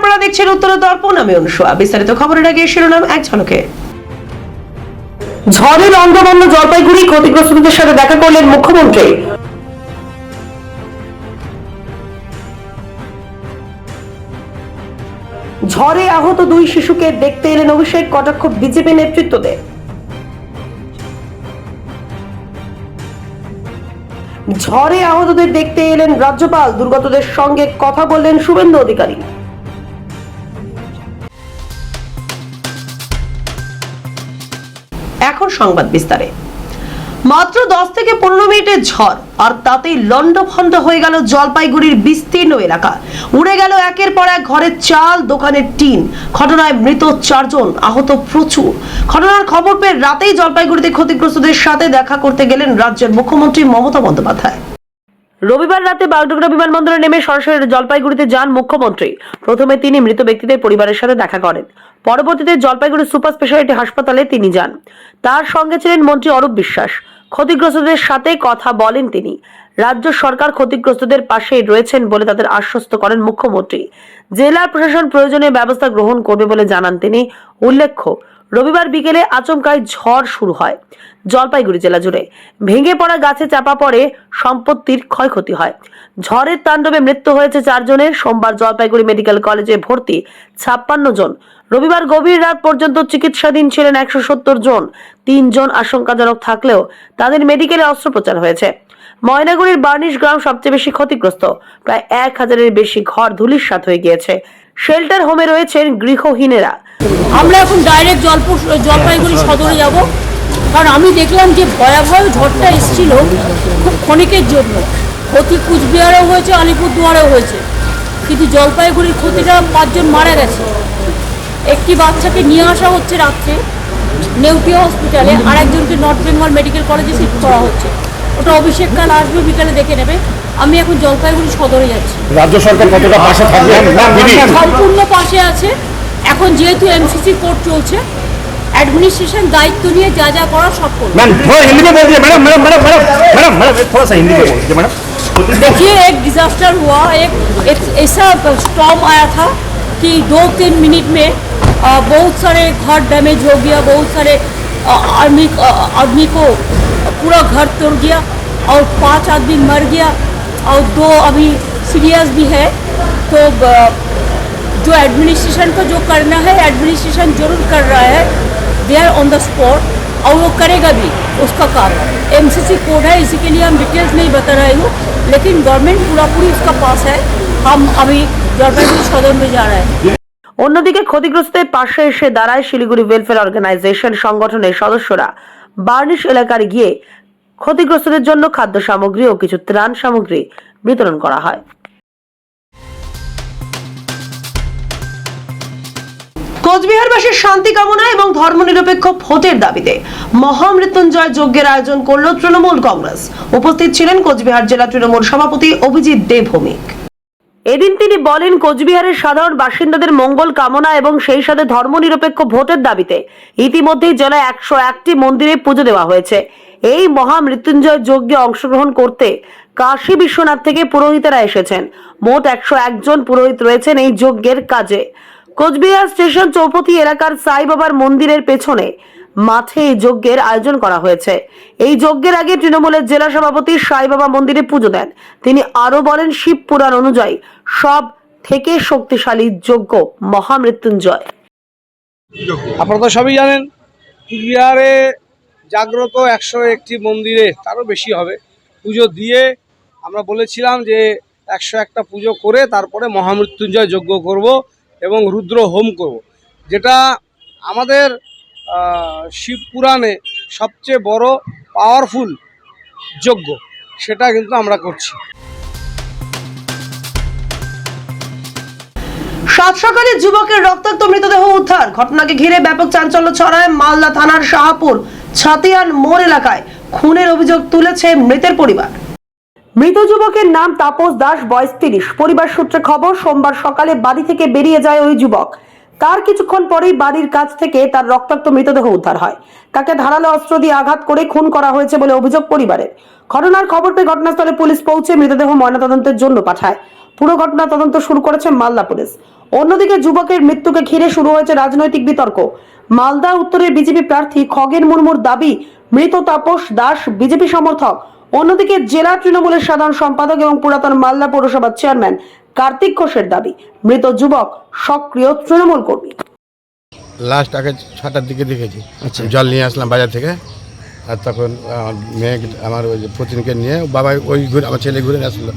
আপনারা দেখছেন উত্তর দর্পণ, আমি অনুষা। বিস্তারিত খবরের আগে শিরোনাম এক ঝলকে। ঝড়ে লন্ডভন্ড জলপাইগুড়ি, ক্ষতিগ্রস্তদের সাথে দেখা করলেন মুখ্যমন্ত্রী। ঝড়ে আহত দুই শিশুকে দেখতে এলেন অভিষেক, কটাক্ষ বিজেপি নেতৃত্বদের। ঝড়ে আহতদের দেখতে এলেন রাজ্যপাল, দুর্গতদের সঙ্গে কথা বললেন শুভেন্দু অধিকারী। এখন সংবাদ বিস্তারে। মাত্র 10 থেকে 15 মিনিটের ঝড়, আর তাতেই লন্ডভন্ড হয়ে গেল জলপাইগুড়ির বিস্তীর্ণ এলাকা। উড়ে গেল একের পর এক ঘরের চাল, দোকানের টিন। ঘটনায় মৃত 4 জন, আহত প্রচুর। ঘটনার খবর পেয়ে রাতেই জলপাইগুড়িতে ক্ষতিগ্রস্তদের সাথে দেখা করতে গেলেন রাজ্যের মুখ্যমন্ত্রী মমতা বন্দ্যোপাধ্যায়। রবিবার রাতে বাগডোগরা বিমানবন্দরে নেমে সরাসরি জলপাইগুড়িতে যান মুখ্যমন্ত্রী। প্রথমে তিনি মৃত ব্যক্তিদের পরিবারের সাথে দেখা করেন। পরবর্তীতে জলপাইগুড়ি সুপার স্পেশালিটি হাসপাতালে তিনি যান। তার সঙ্গে ছিলেন মন্ত্রী অরূপ বিশ্বাস। ক্ষতিগ্রস্তদের সাথে কথা বলেন তিনি। রাজ্য সরকার ক্ষতিগ্রস্তদের পাশেই রয়েছেন বলে তাদের আশ্বস্ত করেন মুখ্যমন্ত্রী। জেলা প্রশাসন প্রয়োজনীয় ব্যবস্থা গ্রহণ করবে বলে জানান তিনি। উল্লেখ্য, রবিবার বিকেলে আচমকায় ঝড় শুরু হয় জলপাইগুড়ি জেলা জুড়ে। ভেঙে পড়া গাছে চাপা পড়ে সম্পত্তির ক্ষয়ক্ষতি হয়। ঝড়ের তাণ্ডবে মৃত্যু হয়েছে 4 জনের। সোমবার জলপাইগুড়ি মেডিকেল কলেজে ভর্তি 56 জন। রবিবার গভীর রাত পর্যন্ত চিকিৎসাধীন ছিলেন 170 জন। 3 জন আশঙ্কাজনক থাকলেও তাদের মেডিকেলে অস্ত্রোপচার হয়েছে। ময়নাগুড়ির বার্নিশ গ্রাম সবচেয়ে বেশি ক্ষতিগ্রস্ত। প্রায় 1000-এর বেশি ঘর ধূলিসাৎ হয়ে গিয়েছে। শেল্টার হোমে রয়েছেন গৃহহীনেরা। আমরা এখন ডাইরেক্ট জলপাইগুড়ি সদরে যাব, কারণ আমি দেখলাম যে ভয়াবহ ঝড়টা এসেছিল খুব ক্ষণিকের জন্য। ক্ষতি কুচবিহারেও হয়েছে, আলিপুরদুয়ারেও হয়েছে, কিন্তু জলপাইগুড়ির ক্ষতিটা 5 জন মারা গেছে। একটি বাচ্চাকে নিয়ে আসা হচ্ছে রাত্রে নেউটিয়া হসপিটালে, আর একজনকে নর্থ বেঙ্গল মেডিকেল কলেজে শিফট করা হচ্ছে। ওটা অভিষেক কাল আসবে, বিকালে দেখে নেবে। আমি এখন জলপাইগুড়ি সদরে যাচ্ছি। রাজ্য সরকার কতটা পাশে থাকবে? সম্পূর্ণ পাশে আছে। এখন যেহেতু এমসিসি কোর্ট চলছে, एडमिनिस्ट्रेशन दायित्व निये जा जा करा सब करो। मैम थोड़ा हिंदी में बोलिए madam madam madam madam madam थोड़ा सा हिंदी में बोलिए मैडम। देखिए, एक डिजास्टर हुआ, एक ऐसा स्टॉर्म आया था कि 2-3 मिनट में बहुत सारे घर डैमेज हो गया, बहुत सारे आदमी को पूरा घर तोड़ गया, और 5 आदमी मर गया, और 2 अभी सीरियस भी है। तो जो एडमिनिस्ट्रेशन को जो करना है, एडमिनिस्ट्रेशन जरूर कर रहा है, they are on the spot, और वो करेगा भी उसका काम। एमसीसी कोड है, इसी के लिए हम डिटेल्स नहीं बता रहे हूँ, लेकिन गवर्नमेंट पूरा पूरी उसका पास है। हम अभी जलपाईगुड़ी सदर में जा रहे हैं। অন্যদিকে ক্ষতিগ্রস্তদের পাশে এসে দাঁড়ায় শিলিগুড়ি ওয়েলফেয়ার অর্গানাইজেশন সংগঠনের সদস্যরা। বার্নিশ এলাকায় গিয়ে ক্ষতিগ্রস্তদের জন্য খাদ্য সামগ্রী ও কিছু ত্রাণ সামগ্রী বিতরণ করা হয়। কোচবিহারবাসীর শান্তি কামনা এবং ধর্মনিরপেক্ষ ভোটের দাবিতে মহামৃত্যুঞ্জয় যজ্ঞের আয়োজন করল তৃণমূল কংগ্রেস। উপস্থিত ছিলেন কোচবিহার জেলা তৃণমূল সভাপতি অভিজিৎ দে ভৌমিক। এদিন তিনি বলেন, কোচবিহারের সাধারণ বাসিন্দাদের মঙ্গল কামনা এবং সেই সাথে ধর্মনিরপেক্ষ ভোটের দাবিতে ইতিমধ্যেই জেলায় 101টি মন্দিরে পুজো দেওয়া হয়েছে। এই মহামৃত্যুঞ্জয় যজ্ঞে অংশগ্রহণ করতে কাশী বিশ্বনাথ থেকে পুরোহিতেরা এসেছেন। মোট 101 জন পুরোহিত রয়েছেন এই যজ্ঞের কাজে। কোচবিহার স্টেশন চৌপতি এলাকার সাই বাবার মন্দিরের পেছনে মাঠে এই যজ্ঞের আয়োজন করা হয়েছে। এই যজ্ঞের আগে তৃণমূলের জেলা সভাপতি সাই বাবা মন্দিরে পুজো দেন। তিনি আরো বলেন, শিব পুরাণ অনুযায়ী সব থেকে শক্তিশালী যজ্ঞ মহামৃত্যুঞ্জয়। আপনারা তো সবই জানেন, কুচবিহারে জাগ্রত 101টি মন্দিরে, তারও বেশি হবে, পুজো দিয়ে আমরা বলেছিলাম যে 101টা পুজো করে তারপরে মহামৃত্যুঞ্জয় যজ্ঞ করব এবং রুদ্র হোম করব, যেটা আমাদের শিব পুরাণে সবচেয়ে বড় পাওয়ারফুল যজ্ঞ, সেটা কিন্তু আমরা করছি। সাত সকালে যুবকের রক্তাক্ত মৃতদেহ উদ্ধার। ঘটনাকে ঘিরে ব্যাপক চাঞ্চল্য ছড়ায় মালদা থানার শাহপুর ছাতিয়ান মোড় এলাকায়। খুনের অভিযোগ তুলেছে মৃতের পরিবার। মৃত যুবকের নাম তাপস দাস, বয়স 30। পরিবার সূত্রে খবর, সোমবার সকালে বাড়ি থেকে বেরিয়ে যায় ওই যুবক। তার কিছুক্ষণ পরেই বাড়ির কাছ থেকে তার রক্তাক্ত মৃতদেহ উদ্ধার হয়। তাকে ধারালো অস্ত্র দিয়ে আঘাত করে খুন করা হয়েছে বলে অভিযোগ পরিবারের। ঘটনার খবর পেয়ে ঘটনাস্থলে পুলিশ পৌঁছে মৃতদেহ ময়নাতদন্তের জন্য পাঠায়। পুরো ঘটনা তদন্ত শুরু করেছে মালদা পুলিশ। অন্যদিকে যুবকের মৃত্যুকে ঘিরে শুরু হয়েছে রাজনৈতিক বিতর্ক। মালদা উত্তরের বিজেপি প্রার্থী খগেন মুর্মুর দাবি মৃত তাপস দাস বিজেপি সমর্থক। অন্যদিকে জেলা তৃণমূলের সাধারণ সম্পাদক এবং পুরাতন মালদা পৌরসভার চেয়ারম্যান কার্তিক ঘোষের দাবি মৃত যুবক সক্রিয় তৃণমূল কর্মী। লাস্ট আগে 6টার দিকে দেখেছি। আচ্ছা। জল নিয়ে আসলাম বাজার থেকে, আর তখন আমার মেয়ে আমার ওই যে প্রতিদিনকে নিয়ে বাবা ওই ঘুরে আমার ছেলে ঘুরে আসলো,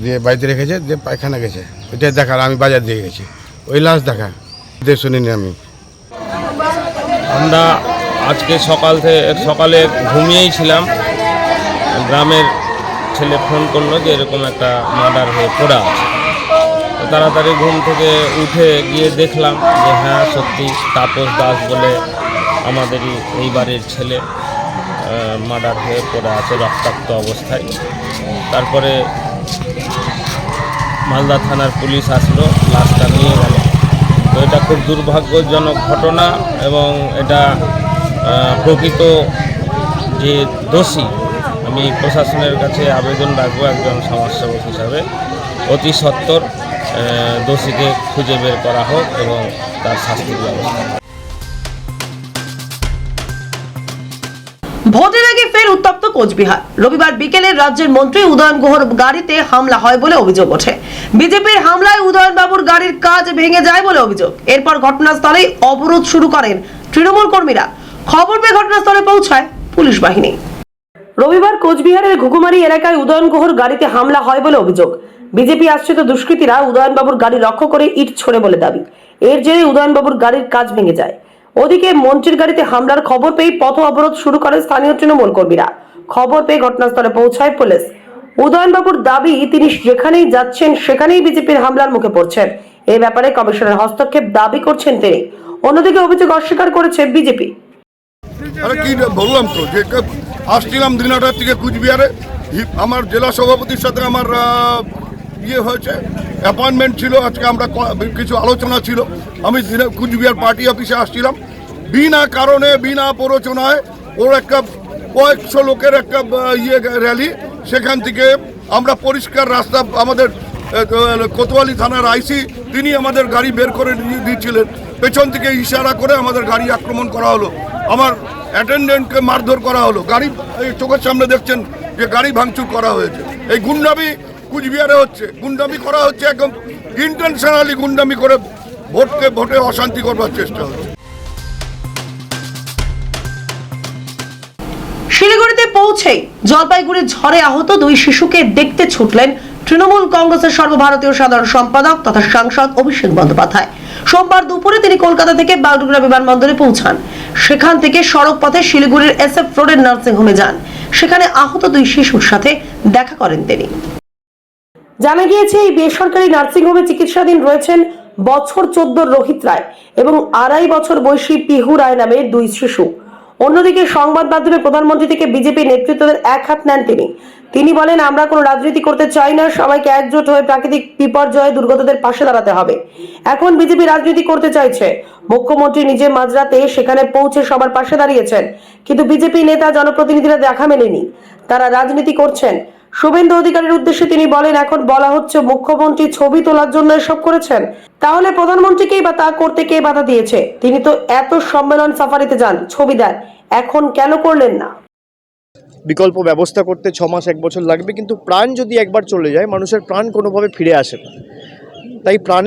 দিয়ে বাড়িতে রেখেছে, দিয়ে পায়খানা গেছে। ওইটাই দেখার আমি বাজার দিয়ে গেছি, ওই লাস্ট দেখা দিয়ে শুনিনি আমি। আমরা আজকে সকালে ঘুমিয়েই ছিলাম, গ্রামের ছেলে ফোন করলো যে এরকম একটা মার্ডার হয়ে পড়া আছে। তো তাড়াতাড়ি ঘুম থেকে উঠে গিয়ে দেখলাম যে হ্যাঁ সত্যি তাপস দাস বলে আমাদেরই এই বাড়ির ছেলে মার্ডার হয়ে পড়ে আছে রক্তাক্ত অবস্থায়। তারপরে মালদা থানার পুলিশ আসলো, লাশটা নিয়ে গেল। তো এটা খুব দুর্ভাগ্যজনক ঘটনা এবং এটা প্রকৃত যে দোষী, আমি প্রশাসনের কাছে আবেদন রাখবো একজন সমাজসেবক হিসাবে অতি সত্বর দোষীকে খুঁজে বের করা হোক এবং তার শাস্তির ব্যবস্থা। ভোটের আগে ফের উত্তপ্ত কোচবিহার। রবিবার বিকেলে রাজ্যের মন্ত্রী উদয়ন গুহর গাড়িতে হামলা হয় বলে অভিযোগ ওঠে। বিজেপির হামলায় উদয়ন বাবুর গাড়ির কাজ ভেঙে যায় বলে অভিযোগ। এরপর ঘটনাস্থলে অবরোধ শুরু করেন তৃণমূল কর্মীরা। খবর পেয়ে ঘটনাস্থলে পৌঁছায় পুলিশ বাহিনী। রবিবার কোচবিহারের ঘুঘুমারি এলাকায় উদয়ন গুহর গাড়িতে হামলা হয় বলে অভিযোগ। বিজেপি আশ্রিত দুষ্কৃতীরা উদয়ন বাবুর গাড়ি লক্ষ্য করে ইট ছোড়ে বলে দাবি। এর জেরে উদয়ন বাবুর গাড়ির কাজ ভেঙে যায়। ওদিকে মন্ত্রীর গাড়িতে হামলার খবর পেয়ে পথ অবরোধ শুরু করে স্থানীয় তৃণমূল কর্মীরা। খবর পেয়ে ঘটনাস্থলে পৌঁছায় পুলিশ। উদয়ন বাবুর দাবি তিনি যেখানেই যাচ্ছেন সেখানেই বিজেপির হামলার মুখে পড়ছেন। এই ব্যাপারে কমিশনের হস্তক্ষেপ দাবি করছেন তিনি। অন্যদিকে অভিযোগ অস্বীকার করেছে বিজেপি। আরে কি বললাম তো যে আসছিলাম দিনাটার থেকে কুচবিহারে, আমার জেলা সভাপতির সাথে আমার ইয়ে হয়েছে, অ্যাপয়েন্টমেন্ট ছিল। আজকে আমরা কিছু আলোচনা ছিল। আমি কুচবিহার পার্টি অফিসে আসছিলাম, বিনা কারণে বিনা প্ররোচনায় ওর একটা কয়েকশো লোকের একটা ইয়ে র্যালি। সেখান থেকে আমরা পরিষ্কার রাস্তা, আমাদের কোতোয়ালি থানার আইসি তিনি আমাদের গাড়ি বের করে দিয়েছিলেন। পেছন থেকে ইশারা করে আমাদের গাড়ি আক্রমণ করা হলো, আমার অ্যাটেন্ডেন্টকে মারধর করা হলো। গাড়ি চোখের সামনে দেখছেন যে গাড়ি ভাঙচুর করা হয়েছে। এই গুন্ডামি কুচবিহারে হচ্ছে, গুন্ডামি করা হচ্ছে, একদম ইন্টেনশনালি গুন্ডামি করে ভোটে অশান্তি করবার চেষ্টা হচ্ছে। শিলিগুড়িতে পৌঁছেই জলপাইগুড়ির ঝড়ে আহত দুই শিশুকে দেখতে ছুটলেন তৃণমূল কংগ্রেসের সর্বভারতীয় সাধারণ সম্পাদক তথা সাংসদ অভিষেক বন্দ্যোপাধ্যায়। সোমবার দুপুরে তিনি কলকাতা থেকে বাগডোগরা বিমানবন্দরে পৌঁছান। সেখান থেকে সড়ক পথে শিলিগুড়ির SF রোডের নার্সিংহোমে যান। সেখানে আহত দুই শিশুর সাথে দেখা করেন তিনি। জানা গিয়েছে এই বেসরকারি নার্সিংহোমে চিকিৎসাধীন রয়েছেন বছর 14 রোহিত রায় এবং 2.5 বছর বয়সী পিহু রায় নামের দুই শিশু। অন্যদিকে সংবাদ মাধ্যমে প্রধানমন্ত্রী থেকে বিজেপি নেতৃত্বদের এক হাত নেন তিনি বলেন, আমরা কোনো রাজনীতি করতে চাই না, সবাইকে একজোট হয়ে প্রাকৃতিক বিপর্যয়ে দুর্গতদের পাশে দাঁড়াতে হবে। এখন বিজেপি রাজনীতি করতে চাইছে। মুখ্যমন্ত্রী নিজে মাঝরাতে সেখানে পৌঁছে সবার পাশে দাঁড়িয়েছেন, কিন্তু বিজেপি নেতা জনপ্রতিনিধিরা দেখা মেলেনি, তারা রাজনীতি করছেন। শুভেন্দু অধিকারীর উদ্দেশ্যে তিনি বলেন, এখন বলা হচ্ছে মুখ্যমন্ত্রী ছবি তোলার জন্য এসব করেছেন, তাহলে প্রধানমন্ত্রীকেই বা তা করতে কে বাধা দিয়েছে? তিনি তো এত সম্মেলন সাফারিতে যান, ছবি দেন, এখন কেন করলেন না? বিকল্প ব্যবস্থা করতে 6 মাস 1 বছর লাগবে, কিন্তু প্রাণ যদি একবার চলে যায় মানুষের প্রাণ কোনোভাবে ফিরে আসে না। তাই প্রাণ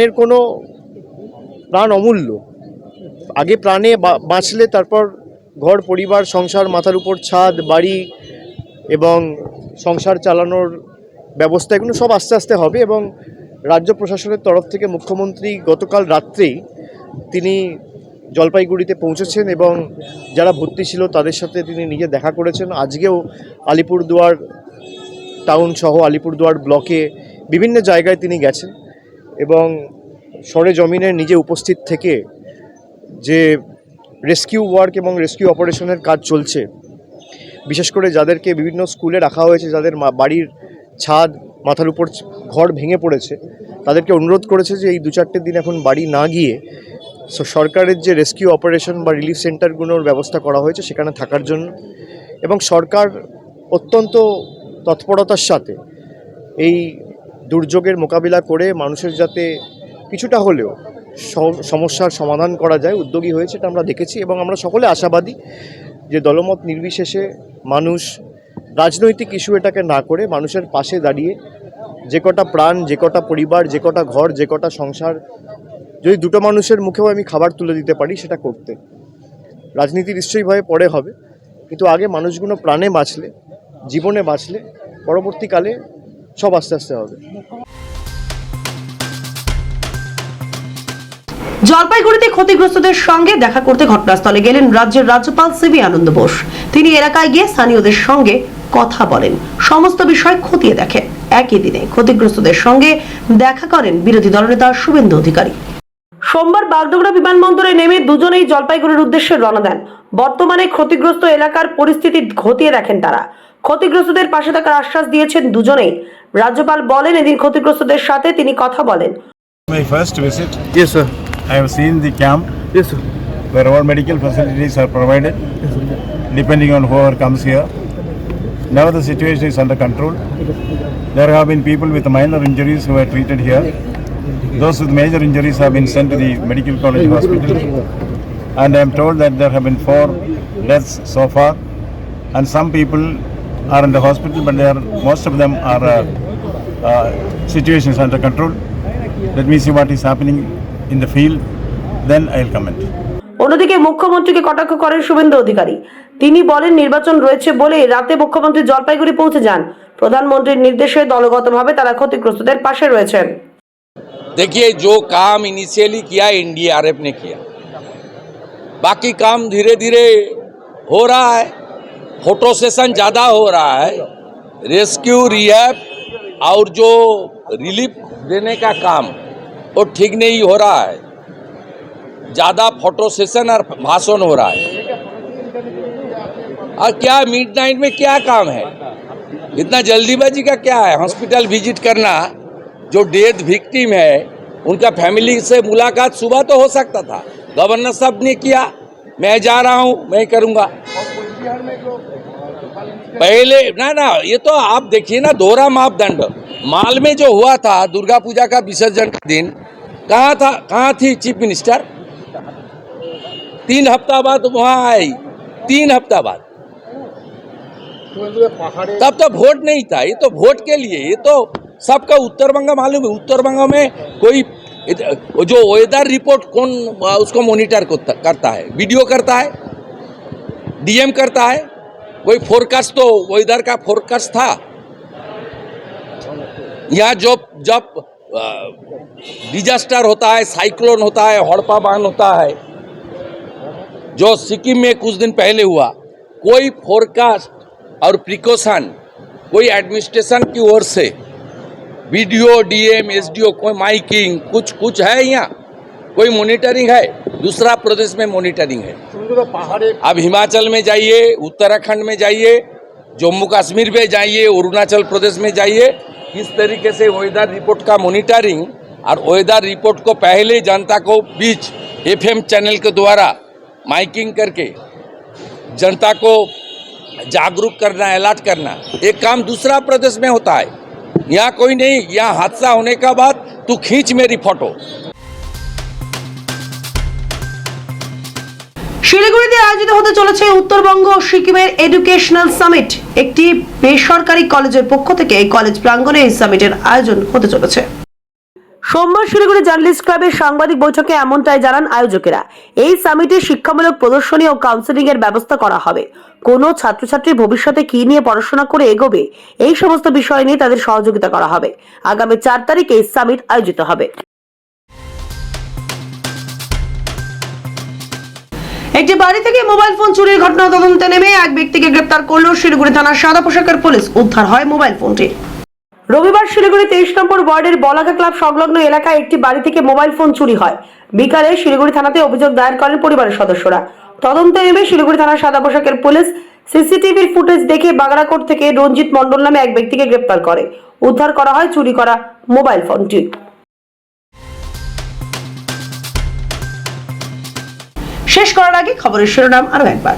অমূল্য। আগে প্রাণে বাঁচলে তারপর ঘর পরিবার সংসার, মাথার উপর ছাদ বাড়ি এবং সংসার চালানোর ব্যবস্থা, এগুলো সব আস্তে আস্তে হবে। এবং রাজ্য প্রশাসনের তরফ থেকে মুখ্যমন্ত্রী গতকাল রাত্রেই তিনি জলপাইগুড়িতে পৌঁছেছেন এবং যারা ভর্তি ছিল তাদের সাথে তিনি নিজে দেখা করেছেন। আজকেও আলিপুরদুয়ার টাউন সহ আলিপুরদুয়ার ব্লকে বিভিন্ন জায়গায় তিনি গেছেন এবং সরেজমিনে নিজে উপস্থিত থেকে যে রেস্কিউ ওয়ার্ক এবং রেস্কিউ অপারেশনের কাজ চলছে, বিশেষ করে যাদেরকে বিভিন্ন স্কুলে রাখা হয়েছে, যাদের বাড়ির ছাদ মাথার উপর ঘর ভেঙে পড়েছে, তাদেরকে অনুরোধ করেছে যে এই 2-4 দিন এখন বাড়ি না গিয়ে সরকারের যে রেস্কিউ অপারেশন বা রিলিফ সেন্টারগুলোর ব্যবস্থা করা হয়েছে সেখানে থাকার জন্য। এবং সরকার অত্যন্ত তৎপরতার সাথে এই দুর্যোগের মোকাবিলা করে মানুষের যাতে কিছুটা হলেও সমস্যার সমাধান করা যায় উদ্যোগী হয়েছে, এটা আমরা দেখেছি এবং আমরা সকলে আশাবাদী যে দলমত নির্বিশেষে মানুষ রাজনৈতিক ইস্যু এটাকে না করে মানুষের পাশে দাঁড়িয়ে যে কটা প্রাণ, যে কটা পরিবার, যে কটা ঘর, যে কটা সংসার, যদি দুটো মানুষের মুখেও আমি খাবার তুলে দিতে পারি সেটা করতে। রাজনীতি নিশ্চয়ইভাবে পরে হবে, কিন্তু আগে মানুষগুলো প্রাণে বাঁচলে, জীবনে বাঁচলে, পরবর্তীকালে সব আস্তে আস্তে হবে। জলপাইগুড়িতে ক্ষতিগ্রস্তদের সঙ্গে দেখা করতে ঘটনাস্থলে গেলেন রাজ্যের রাজ্যপাল সিবি আনন্দ বোস। তিনি এলাকায় গিয়ে স্থানীয়দের সঙ্গে কথা বলেন, সমস্ত বিষয় খতিয়ে দেখেন। একই দিনে ক্ষতিগ্রস্তদের সঙ্গে দেখা করেন বিরোধী দলনেতা শুভেন্দু অধিকারী। সোমবার বাগডোগরা বিমানবন্দরে নেমে দুজনেই জলপাইগুড়ির উদ্দেশ্যে রওনা দেন। বর্তমানে ক্ষতিগ্রস্ত এলাকার পরিস্থিতি খতিয়ে দেখেন তারা। ক্ষতিগ্রস্তদের পাশে থাকার আশ্বাস দিয়েছেন দুজনেই। রাজ্যপাল বলেন, এদিন ক্ষতিগ্রস্তদের সাথে তিনি কথা বলেন। My first visit, Yes, sir. I have seen the camp Yes, sir. where all medical facilities are provided, depending on whoever comes here. Now the situation is under control. There have been people with minor injuries who are treated here. Those with major injuries have been sent to the Medical College Hospital. And I am told that there have been 4 deaths so far. And some people are in the hospital, but most of them are situations under control. Let me see what is happening in the field, then I'll comment. অন্যদিকে মুখ্যমন্ত্রীকে কটাক্ষ করেন শুভেন্দু অধিকারী। তিনি বলেন, নির্বাচন রয়েছে বলে রাতে মুখ্যমন্ত্রী জলপাইগুড়ি পৌঁছে যান। প্রধানমন্ত্রীর নির্দেশে দলগতভাবে তারা ক্ষতিগ্রস্তদের পাশে রয়েছেন। देखिए, जो काम इनिशियली किया एनडीआरएफ ने किया, बाकी काम धीरे धीरे हो रहा है। फोटो सेशन ज़्यादा हो रहा है, रेस्क्यू रिहैब और जो रिलीफ देने का काम वो ठीक नहीं हो रहा है। ज़्यादा फोटो सेशन और भाषण हो रहा है। और क्या मिडनाइट में क्या काम है, इतना जल्दीबाजी का क्या है? हॉस्पिटल विजिट करना, जो डेथ विक्टिम है उनका फैमिली से मुलाकात सुबह तो हो सकता था, गवर्नर साहब ने किया। मैं जा रहा हूँ, मैं करूँगा पहले ना ये तो आप देखिए ना, दोहरा मापदंड। माल में जो हुआ था दुर्गा पूजा का विसर्जन का दिन, कहाँ थी चीफ मिनिस्टर? 3 हफ्ता बाद वहाँ आई, 3 हफ्ता बाद। तब तो वोट नहीं था, ये तो वोट के लिए। ये तो सबका उत्तर बंग मालूम है। उत्तर बंग में कोई जो वेदर रिपोर्ट कौन उसको मॉनिटर करता है? वीडियो करता है, डीएम करता है। कोई फोरकास्ट तो वेदर का फोरकास्ट था। यहाँ जब डिजास्टर होता है, साइक्लोन होता है, हड़प्पा बांध होता है, जो सिक्किम में कुछ दिन पहले हुआ, कोई फोरकास्ट और प्रिकॉशन कोई एडमिनिस्ट्रेशन की ओर से वीडियो, डीएम, एसडीओ, कोई माइकिंग कुछ है? यहाँ कोई मॉनिटरिंग है? दूसरा प्रदेश में मॉनिटरिंग है। अब हिमाचल में जाइए, उत्तराखंड में जाइए, जम्मू कश्मीर में जाइए, अरुणाचल प्रदेश में जाइए, किस तरीके से वेदर रिपोर्ट का मॉनिटरिंग और वेदर रिपोर्ट को पहले जनता को बीच एफएम चैनल के द्वारा माइकिंग करके जनता को जागरूक करना, अलर्ट करना, एक काम दूसरा प्रदेश में होता है। यहाँ कोई नहीं। यहाँ हादसा होने का बाद तू खींच मेरी फोटो। শিলিগুড়িতে আয়োজিত হতে চলেছে উত্তরবঙ্গ ও সিকিমের এডুকেশনাল সামিট। একটি বেসরকারি কলেজের পক্ষ থেকে এই কলেজ প্রাঙ্গণে এই সামিটের আয়োজন হতে চলেছে। সোমবার শিলিগুড়ি জার্নালিস্ট ক্লাবের সাংবাদিক বৈঠকে এমনটাই জানান আয়োজকেরা। এই সামিটে শিক্ষামূলক প্রদর্শনী ও কাউন্সেলিং এর ব্যবস্থা করা হবে। কোন ছাত্রছাত্রী ভবিষ্যতে কি নিয়ে পড়াশোনা করে এগোবে, এই সমস্ত বিষয় নিয়ে তাদের সহযোগিতা করা হবে। আগামী 4 তারিখে এই সামিট আয়োজিত হবে। একটি বাড়ি থেকে মোবাইল ফোন চুরির ঘটনা তদন্তে নেমে এক ব্যক্তিকে গ্রেফতার করল শিলিগুড়ি থানার সাদা পোশাকের পুলিশ। উদ্ধার হয় মোবাইল ফোনটি। রবিবার শিলিগুড়ি 23 নম্বর ওয়ার্ডের বলাকা ক্লাব সংলগ্ন এলাকায় একটি বাড়ি থেকে মোবাইল ফোন চুরি হয়। বিকালে শিলিগুড়ি থানাতে অভিযোগ দায়ের করেন পরিবারের সদস্যরা। তদন্তে নেমে শিলিগুড়ি থানার সাদা পোশাকের পুলিশ সিসিটিভির ফুটেজ দেখে বাগড়াকোট থেকে রঞ্জিত মণ্ডল নামে এক ব্যক্তিকে গ্রেফতার করে। উদ্ধার করা হয় চুরি করা মোবাইল ফোনটি। শেষ করার আগে খবরের শিরোনাম আরো একবার।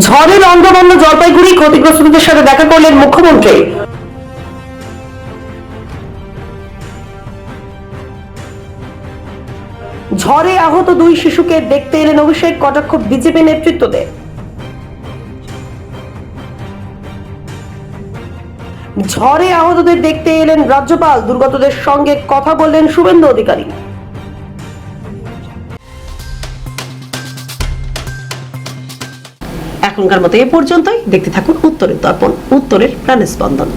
ঝড়ে লন্ডভন্ড জলপাইগুড়ি, ক্ষতিগ্রস্তদের সাথে দেখা করলেন মুখ্যমন্ত্রী। ঝড়ে আহত 2 শিশুকে দেখতে এলেন অভিষেক কটাক্ষ বিজেপি নেতৃত্বদের। ঝড়ে আহতদের দেখতে এলেন রাজ্যপাল, দুর্গতদের সঙ্গে কথা বললেন শুভেন্দু অধিকারী। এখনকার মতো এ পর্যন্তই। দেখতে থাকুন উত্তরের দর্পণ, উত্তরের প্রাণস্পন্দন।